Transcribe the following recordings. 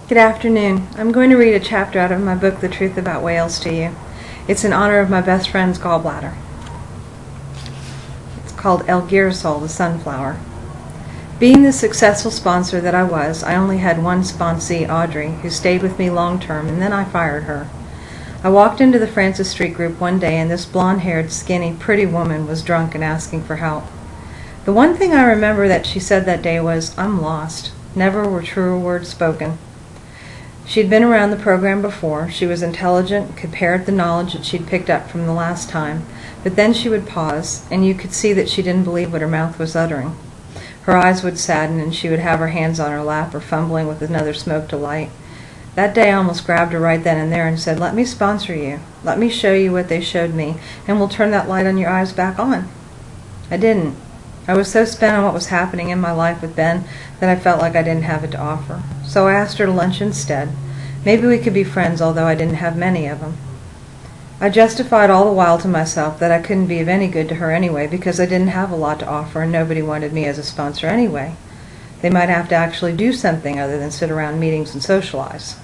Good afternoon. I'm going to read a chapter out of my book, The Truth About Whales, to you. It's in honor of my best friend's gallbladder. It's called Girasol, the sunflower. Being the successful sponsor that I was, I only had one sponsee, Audrey, who stayed with me long term, and then I fired her. I walked into the Francis Street group one day, and this blonde-haired, skinny, pretty woman was drunk and asking for help. The one thing I remember that she said that day was, "I'm lost." Never were truer words spoken. She'd been around the program before. She was intelligent, could parrot the knowledge that she'd picked up from the last time, but then she would pause, and you could see that she didn't believe what her mouth was uttering. Her eyes would sadden, and she would have her hands on her lap or fumbling with another smoke to light. That day I almost grabbed her right then and there and said, "Let me sponsor you. Let me show you what they showed me, and we'll turn that light on your eyes back on." I didn't. I was so spent on what was happening in my life with Ben that I felt like I didn't have it to offer. So I asked her to lunch instead. Maybe we could be friends, although I didn't have many of them. I justified all the while to myself that I couldn't be of any good to her anyway because I didn't have a lot to offer and nobody wanted me as a sponsor anyway. They might have to actually do something other than sit around meetings and socialize.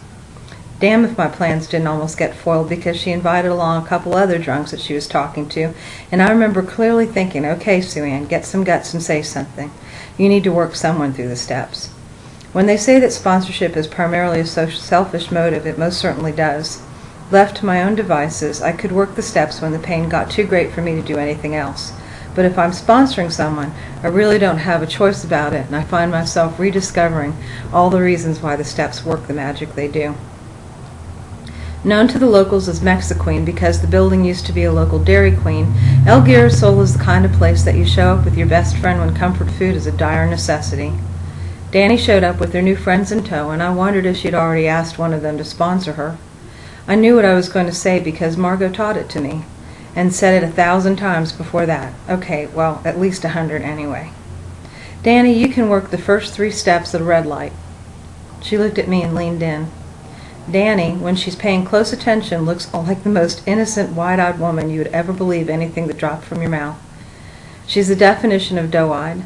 Damn if my plans didn't almost get foiled because she invited along a couple other drunks that she was talking to, and I remember clearly thinking, "Okay, SueAnn, get some guts and say something. You need to work someone through the steps." When they say that sponsorship is primarily a selfish motive, it most certainly does. Left to my own devices, I could work the steps when the pain got too great for me to do anything else. But if I'm sponsoring someone, I really don't have a choice about it, and I find myself rediscovering all the reasons why the steps work the magic they do. Known to the locals as Mexiqueen because the building used to be a local Dairy Queen, El Girasol is the kind of place that you show up with your best friend when comfort food is a dire necessity. Danny showed up with her new friends in tow, and I wondered if she'd already asked one of them to sponsor her. I knew what I was going to say because Margot taught it to me, and said it 1,000 times before that. Okay, well, at least 100 anyway. "Danny, you can work the first 3 steps at a red light." She looked at me and leaned in. Danny, when she's paying close attention, looks like the most innocent, wide-eyed woman you would ever believe anything that dropped from your mouth. She's the definition of doe-eyed.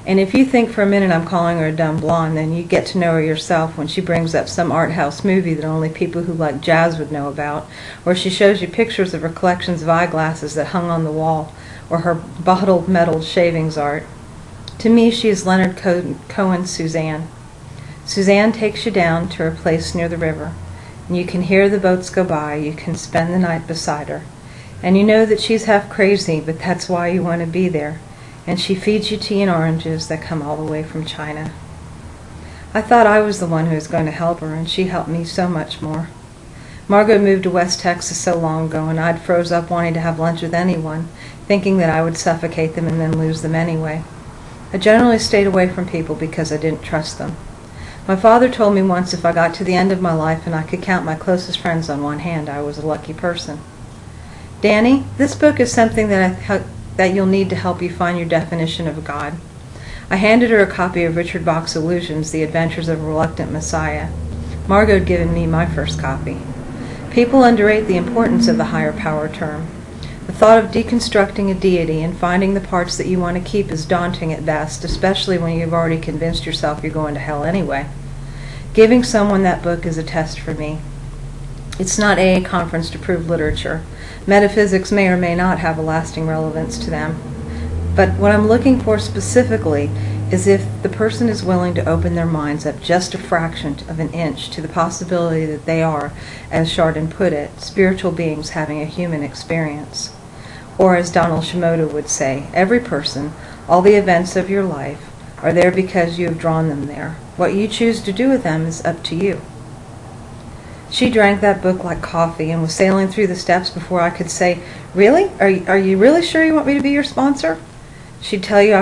And if you think for a minute I'm calling her a dumb blonde, then you get to know her yourself when she brings up some art house movie that only people who like jazz would know about, or she shows you pictures of her collections of eyeglasses that hung on the wall, or her bottled metal shavings art. To me, she is Leonard Cohen's SueAnn. SueAnn takes you down to her place near the river, and you can hear the boats go by. You can spend the night beside her, and you know that she's half crazy, but that's why you want to be there. And she feeds you tea and oranges that come all the way from China. I thought I was the one who was going to help her, and she helped me so much more. Margot moved to West Texas so long ago, and I'd froze up wanting to have lunch with anyone, thinking that I would suffocate them and then lose them anyway. I generally stayed away from people because I didn't trust them. My father told me once if I got to the end of my life and I could count my closest friends on one hand, I was a lucky person. "Danny, this book is something that you'll need to help you find your definition of God." I handed her a copy of Richard Bach's Illusions, The Adventures of a Reluctant Messiah. Margot had given me my first copy. People underrate the importance of the higher power term. The thought of deconstructing a deity and finding the parts that you want to keep is daunting at best, especially when you've already convinced yourself you're going to hell anyway. Giving someone that book is a test for me. It's not a conference to prove literature. Metaphysics may or may not have a lasting relevance to them. But what I'm looking for specifically is if the person is willing to open their minds up just a fraction of an inch to the possibility that they are, as Chardin put it, spiritual beings having a human experience. Or as Donald Shimoda would say, every person, all the events of your life, are there because you have drawn them there. What you choose to do with them is up to you. She drank that book like coffee and was sailing through the steps before I could say, "Really? Are you really sure you want me to be your sponsor?" She'd tell you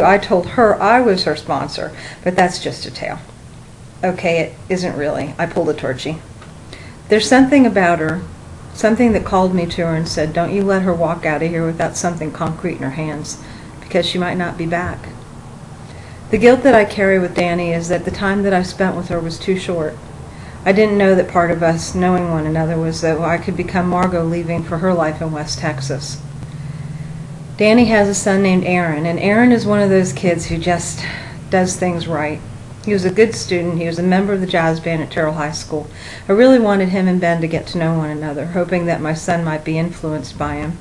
I told her I was her sponsor, but that's just a tale. Okay, it isn't really. I pulled a Torchy. There's something about her, something that called me to her and said, "Don't you let her walk out of here without something concrete in her hands, because she might not be back." The guilt that I carry with Danny is that the time that I spent with her was too short. I didn't know that part of us knowing one another was that I could become Margot leaving for her life in West Texas. Danny has a son named Aaron, and Aaron is one of those kids who just does things right. He was a good student. He was a member of the jazz band at Terrell High School. I really wanted him and Ben to get to know one another, hoping that my son might be influenced by him.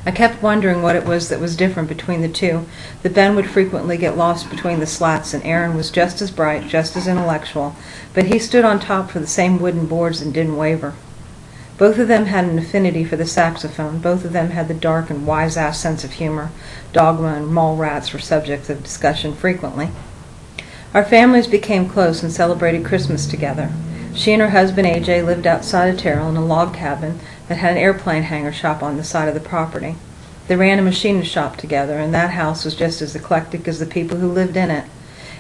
I kept wondering what it was that was different between the two, that Ben would frequently get lost between the slats, and Aaron was just as bright, just as intellectual, but he stood on top for the same wooden boards and didn't waver. Both of them had an affinity for the saxophone. Both of them had the dark and wise-ass sense of humor. Dogma and mall rats were subjects of discussion frequently. Our families became close and celebrated Christmas together. She and her husband, A.J., lived outside of Terrell in a log cabin that had an airplane hangar shop on the side of the property. They ran a machinist shop together, and that house was just as eclectic as the people who lived in it.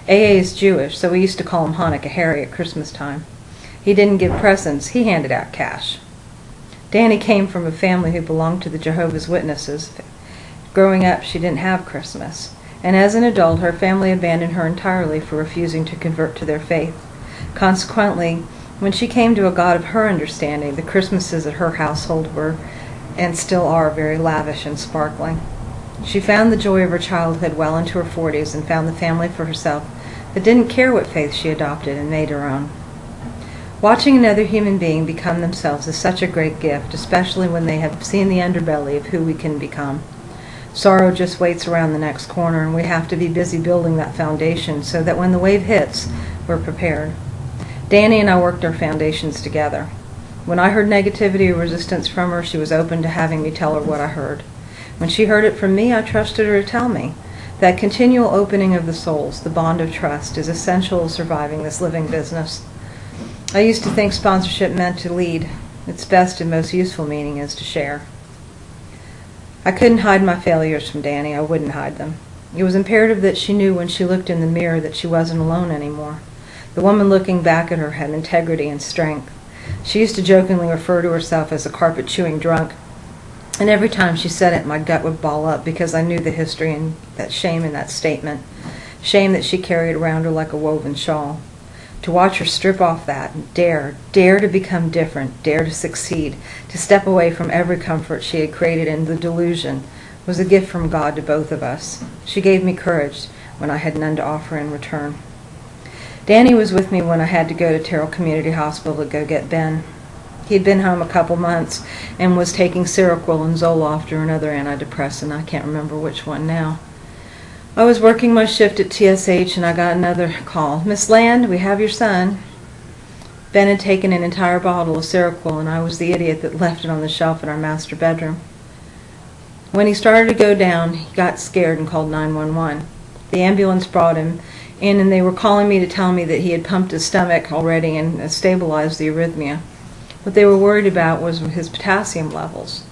A.A. is Jewish, so we used to call him Hanukkah Harry at Christmas time. He didn't give presents, he handed out cash. Danny came from a family who belonged to the Jehovah's Witnesses. Growing up, she didn't have Christmas, and as an adult, her family abandoned her entirely for refusing to convert to their faith. Consequently, when she came to a God of her understanding, the Christmases at her household were, and still are, very lavish and sparkling. She found the joy of her childhood well into her 40s and found the family for herself that didn't care what faith she adopted and made her own. Watching another human being become themselves is such a great gift, especially when they have seen the underbelly of who we can become. Sorrow just waits around the next corner, and we have to be busy building that foundation so that when the wave hits, we're prepared. Danny and I worked our foundations together. When I heard negativity or resistance from her, she was open to having me tell her what I heard. When she heard it from me, I trusted her to tell me. That continual opening of the souls, the bond of trust, is essential to surviving this living business. I used to think sponsorship meant to lead. Its best and most useful meaning is to share. I couldn't hide my failures from Danny. I wouldn't hide them. It was imperative that she knew when she looked in the mirror that she wasn't alone anymore. The woman looking back at her had integrity and strength. She used to jokingly refer to herself as a carpet-chewing drunk, and every time she said it, my gut would ball up because I knew the history and that shame in that statement. Shame that she carried around her like a woven shawl. To watch her strip off that and dare to become different, dare to succeed, to step away from every comfort she had created in the delusion, was a gift from God to both of us. She gave me courage when I had none to offer in return. Danny was with me when I had to go to Terrell Community Hospital to go get Ben. He had been home a couple months and was taking Seroquel and Zoloft or another antidepressant. I can't remember which one now. I was working my shift at TSH and I got another call. "Miss Land, we have your son." Ben had taken an entire bottle of Seroquel and I was the idiot that left it on the shelf in our master bedroom. When he started to go down, he got scared and called 911. The ambulance brought him in and they were calling me to tell me that he had pumped his stomach already and stabilized the arrhythmia. What they were worried about was his potassium levels.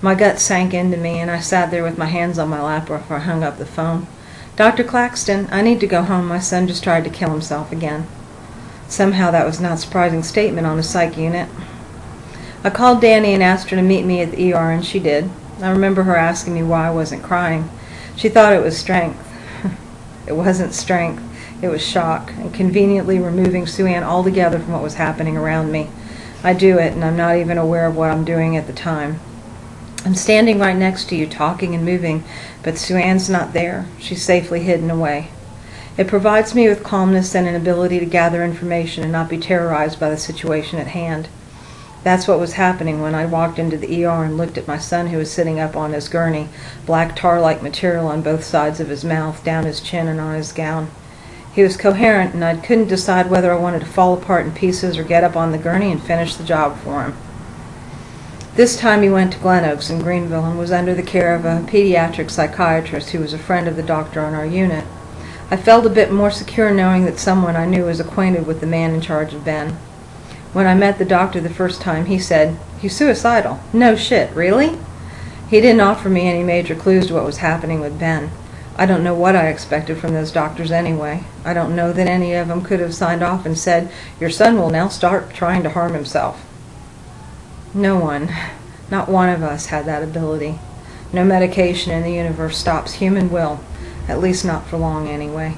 My gut sank into me and I sat there with my hands on my lap before I hung up the phone. "Dr. Claxton, I need to go home. My son just tried to kill himself again." Somehow that was not a surprising statement on a psych unit. I called Danny and asked her to meet me at the ER, and she did. I remember her asking me why I wasn't crying. She thought it was strength. It wasn't strength. It was shock, and conveniently removing SueAnn altogether from what was happening around me. I do it, and I'm not even aware of what I'm doing at the time. I'm standing right next to you, talking and moving, but SueAnn's not there. She's safely hidden away. It provides me with calmness and an ability to gather information and not be terrorized by the situation at hand. That's what was happening when I walked into the ER and looked at my son, who was sitting up on his gurney, black tar-like material on both sides of his mouth, down his chin and on his gown. He was coherent, and I couldn't decide whether I wanted to fall apart in pieces or get up on the gurney and finish the job for him. This time he went to Glen Oaks in Greenville and was under the care of a pediatric psychiatrist who was a friend of the doctor on our unit. I felt a bit more secure knowing that someone I knew was acquainted with the man in charge of Ben. When I met the doctor the first time, he said, "He's suicidal." "No shit, really?" He didn't offer me any major clues to what was happening with Ben. I don't know what I expected from those doctors anyway. I don't know that any of them could have signed off and said, "Your son will now start trying to harm himself." No one, not one of us, had that ability. No medication in the universe stops human will, at least not for long anyway.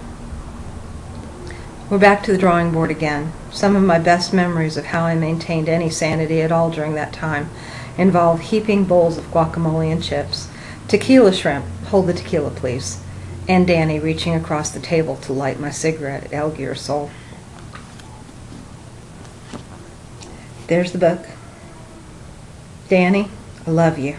We're back to the drawing board again. Some of my best memories of how I maintained any sanity at all during that time involve heaping bowls of guacamole and chips, tequila shrimp, hold the tequila please, and Danny reaching across the table to light my cigarette at El Girasol. There's the book. Danny, I love you.